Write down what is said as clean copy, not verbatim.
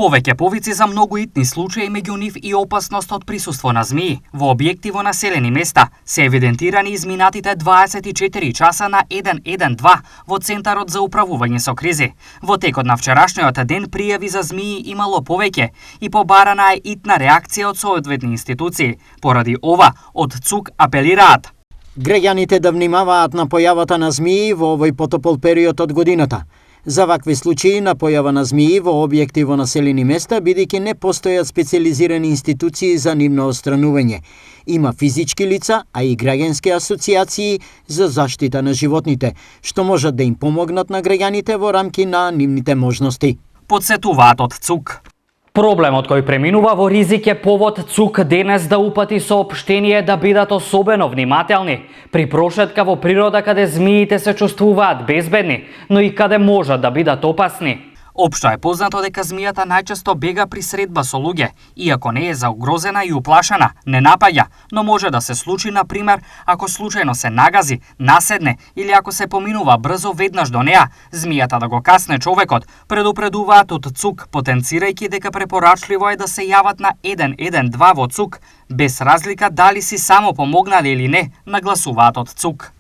Повеќе повици за многу итни случаи, меѓу нив и опасност од присуство на змии во објекти во населени места се евидентирани изминатите 24 часа на 112 во Центарот за управување со кризи. Во текот на вчерашниот ден пријави за змии имало повеќе и побарана е итна реакција од соодветни институции. Поради ова, од ЦУК апелираат граѓаните да внимаваат на појавата на змии во овој потопол период од годината. За вакви случаи на појава на змии во објекти во населени места, бидејќи не постојат специјализирани институции за нивно отстранување. Има физички лица, а и граѓански асоциации за заштита на животните, што можат да им помогнат на граѓаните во рамки на нивните можности. Подсетуваат од ЦУК. Проблемот кој преминува во ризик е повод ЦУК денес да упати соопштение да бидат особено внимателни при прошетка во природа каде змиите се чувствуваат безбедни, но и каде можат да бидат опасни. Општо е познато дека змијата најчесто бега при средба со луѓе, иако не е заугрозена и уплашена, не напаѓа, но може да се случи, на пример, ако случајно се нагази, наседне или ако се поминува брзо веднаш до неа, змијата да го касне човекот, предупредуваат од ЦУК, потенцирајќи дека препорачливо е да се јават на 112 во ЦУК, без разлика дали си само помогнале или не, нагласуваат од ЦУК.